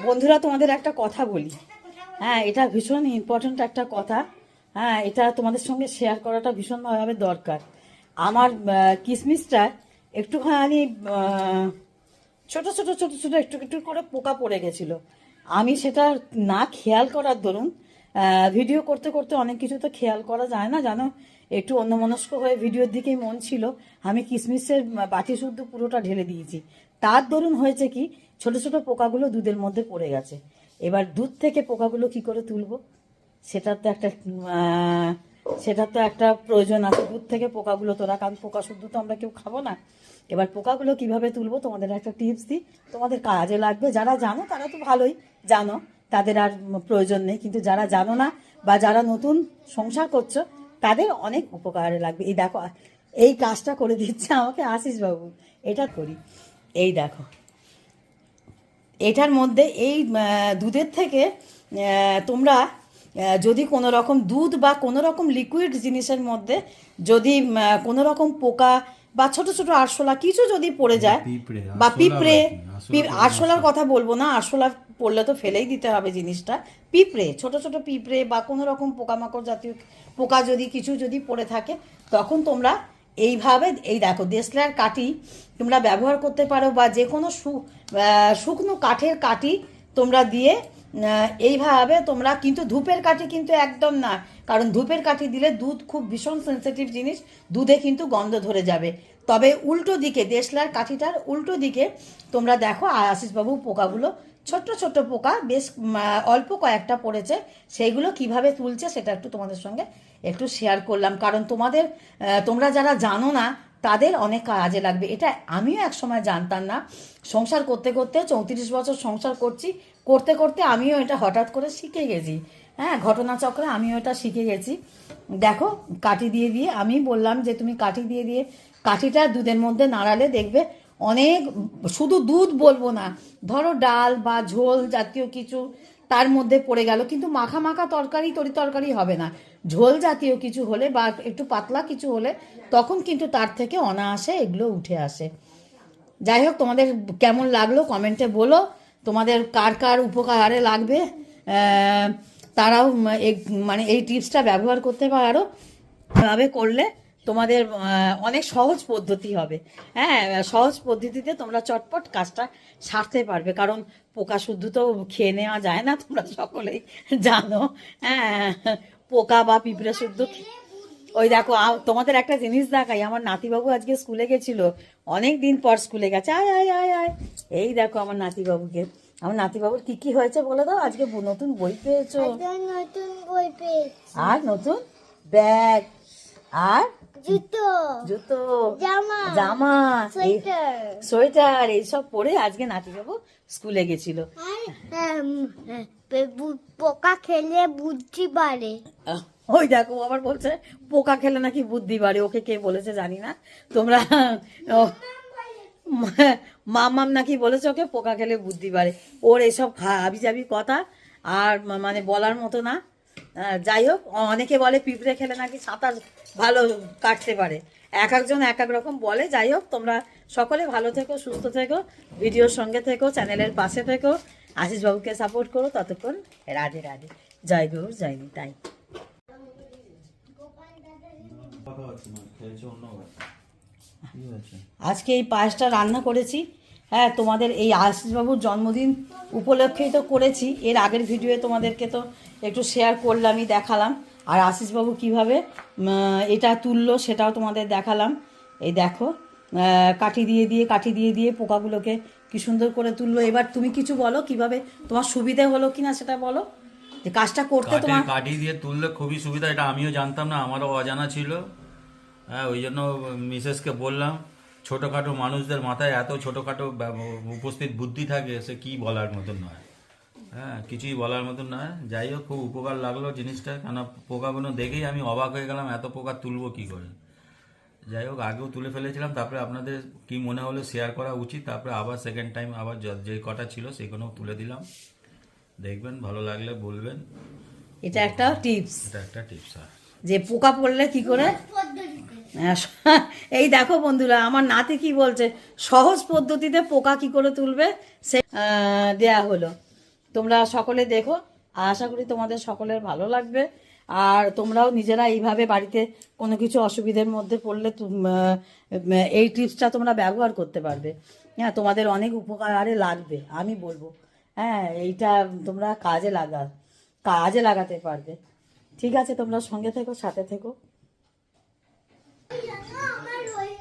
বন্ধুরা, তোমাদের একটা কথা বলি। হ্যাঁ, এটা ভীষণ ইম্পর্ট্যান্ট একটা কথা। হ্যাঁ, এটা তোমাদের সঙ্গে শেয়ার করাটা ভীষণভাবে দরকার। আমার কিশমিশটা একটুখানি ছোট ছোট ছোট ছোট একটু একটু করে পোকা পড়ে গেছিলো। আমি সেটা না খেয়াল করার দরুন ভিডিও করতে করতে অনেক কিছু তো খেয়াল করা যায় না, জানো। একটু অন্যমনস্ক হয়ে ভিডিওর দিকেই মন ছিল। আমি কিশমিশের বাটি শুদ্ধ পুরোটা ঢেলে দিয়েছি। তার দরুন হয়েছে কি, ছোট ছোট পোকাগুলো দুধের মধ্যে পড়ে গেছে। এবার দুধ থেকে পোকাগুলো কি করে তুলবো, সেটার তো একটা সেটার তো একটা প্রয়োজন আছে। দুধ থেকে পোকাগুলো তোলা, কারণ পোকা শুদ্ধ তো আমরা কেউ খাবো না। এবার পোকাগুলো কিভাবে তুলবো তোমাদের একটা টিপস দিই, তোমাদের কাজে লাগবে। যারা জানো তারা তো ভালোই জানো, তাদের আর প্রয়োজন নেই। কিন্তু যারা জানো না বা যারা নতুন সংসার করছো, তাদের অনেক উপকারে লাগবে। এই দেখো, এই কাজটা করে দিচ্ছে আমাকে আশিস বাবু। এটা করি, এই দেখো। এটার মধ্যে এই দুধের থেকে তোমরা যদি কোনো রকম দুধ বা কোনো রকম লিকুইড জিনিসের মধ্যে যদি কোনো রকম পোকা বা ছোট ছোট আরশোলা কিছু যদি পড়ে যায়, বা পিঁপড়ে, আরশোলার কথা বলবো না, আরশোলা পড়লে তো ফেলেই দিতে হবে জিনিসটা। পিঁপড়ে, ছোট ছোট পিঁপড়ে বা কোনো রকম পোকামাকড় জাতীয় পোকা যদি কিছু যদি পড়ে থাকে, তখন তোমরা এইভাবে, এই দেখো, দেশলাইয়ের কাঠি তোমরা ব্যবহার করতে পারো, বা যে কোনো শুকনো কাঠের কাঠি তোমরা দিয়ে এইভাবে তোমরা, কিন্তু ধূপের কাঠি কিন্তু একদম না, কারণ ধূপের কাঠি দিলে দুধ খুব ভীষণ সেন্সিটিভ জিনিস, দুধে কিন্তু গন্ধ ধরে যাবে। তবে উল্টো দিকে, দেশলাইয়ের কাঠিটার উল্টো দিকে তোমরা দেখো, আশিসবাবু পোকাগুলো ছোট্ট ছোট্ট পোকা বেশ অল্প কয়েকটা পড়েছে, সেইগুলো কিভাবে তুলছে সেটা একটু তোমাদের সঙ্গে একটু শেয়ার করলাম। কারণ তোমরা যারা জানো না তাদের অনেক কাজে লাগবে। এটা আমিও এক সময় জানতাম না। সংসার করতে করতে 34 বছর সংসার করছি, করতে করতে আমিও এটা হঠাৎ করে শিখে গেছি। হ্যাঁ, ঘটনাচক্রে আমিও এটা শিখে গেছি। দেখো, কাঠি দিয়ে দিয়ে আমি বললাম যে তুমি কাঠি দিয়ে দিয়ে কাঠিটা দুধের মধ্যে নাড়ালে দেখবে অনেক, শুধু দুধ বলবো না, ধরো ডাল বা ঝোল জাতীয় কিছু তার মধ্যে পড়ে গেল, কিন্তু মাখা মাখা তরকারি হবে না। ঝোল জাতীয় কিছু হলে বা একটু পাতলা কিছু হলে তখন কিন্তু তার থেকে অনায়াসে এগুলো উঠে আসে। যাই হোক, তোমাদের কেমন লাগলো কমেন্টে বলো। তোমাদের কার কার উপকারে লাগবে, তারাও মানে এই টিপসটা ব্যবহার করতে পারো। এভাবে করলে তোমাদের অনেক সহজ পদ্ধতি হবে। হ্যাঁ, সহজ পদ্ধতিতে তোমরা চটপট কাজটা সারতে পারবে। কারণ পোকা শুদ্ধ তো খেয়ে নেওয়া যায় না, তোমরা সকলেই জানো। হ্যাঁ, পোকা বা পিঁপড়ে শুদ্ধ। ওই দেখো, তোমাদের একটা জিনিস দেখাই। আমার নাতিবাবু আজকে স্কুলে গেছিল, অনেক দিন পর স্কুলে গেছে। আয় আয় আয় আয়, এই দেখো আমার নাতিবাবুকে। আমার নাতিবাবুর কি কি হয়েছে বলে দাও। আজকে নতুন বই পেয়েছো, নতুন বই পেয়েছি, আর নতুন ব্যাগ, আর জুতো, জুতো, জামা, জামা, সোয়েটার, সোয়েটার এইসব পরে আজকে নাতিবাবু স্কুলে গেছিল। পোকা খেলে বুদ্ধি বাড়ে। ওই দেখো, আবার বলছে পোকা খেলে নাকি বুদ্ধি বাড়ে। ওকে কে বলেছে জানি না, তোমরা মামাম নাকি বলেছে ওকে পোকা খেলে বুদ্ধি বাড়ে। ওর এইসব হাবিজাবি কথা আর মানে বলার মতো না। যাই হোক, অনেকে বলে পিঁপড়ে খেলে নাকি সাঁতার ভালো কাটতে পারে। এক একজন এক এক রকম বলে। যাই হোক, তোমরা সকলে ভালো থেকো, সুস্থ থেকো, ভিডিওর সঙ্গে থেকো, চ্যানেলের পাশে থেকো, আশিসবাবুকে সাপোর্ট করো। ততক্ষণ রাধে রাধে, জয় গৌর জয় নিতাই। আজকে এই পায়েসটা রান্না করেছি। হ্যাঁ, তোমাদের এই আশিসবাবুর জন্মদিন উপলক্ষেই তো করেছি। এর আগের ভিডিওয়ে তোমাদেরকে তো একটু শেয়ার করলামই, দেখালাম। আর আশিসবাবু কীভাবে এটা তুললো সেটাও তোমাদের দেখালাম। এই দেখো, কাঠি দিয়ে দিয়ে পোকাগুলোকে কি সুন্দর করে তুললো। এবার তুমি কিছু বলো, কিভাবে তোমার সুবিধে হলো কিনা সেটা বলো, যে কাজটা করতে তোমার। কাঠি দিয়ে তুললে খুবই সুবিধা, এটা আমিও জানতাম না, আমারও অজানা ছিল। হ্যাঁ, ওই জন্য মিসেসকে বললাম। ছোটোখাটো মানুষদের মাথায় এত ছোটোখাটো উপস্থিত বুদ্ধি থাকে, সে কি বলার মতন নয়। হ্যাঁ, কিছুই বলার মতন নয়। যাই হোক, খুব উপকার লাগলো জিনিসটা, কেন পোকাগুলো দেখেই আমি অবাক হয়ে গেলাম, এত পোকা তুলবো কি করে। যাই হোক, আগেও তুলে ফেলেছিলাম, তারপরে আপনাদের কি মনে হলো শেয়ার করা উচিত, তারপরে আবার সেকেন্ড টাইম আবার যে কটা ছিল সেগুলো তুলে দিলাম। দেখবেন, ভালো লাগলে বলবেন। এটা একটা টিপস, এটা একটা টিপস। যে পোকা পড়লে কি করে এই দেখো বন্ধুরা, আমার নাতি কি বলছে, সহজ পদ্ধতিতে পোকা কি করে তুলবে সে দেয়া হলো। তোমরা সকলে দেখো, আশা করি তোমাদের সকলের ভালো লাগবে। আর তোমরাও নিজেরা এইভাবে বাড়িতে কোনো কিছু অসুবিধার মধ্যে পড়লে এই টিপসটা তোমরা ব্যবহার করতে পারবে। হ্যাঁ, তোমাদের অনেক উপকারে লাগবে আমি বলবো। হ্যাঁ, এইটা তোমরা কাজে লাগাতে পারবে। ঠিক আছে, তোমরা সঙ্গে থেকো, সাথে থেকো।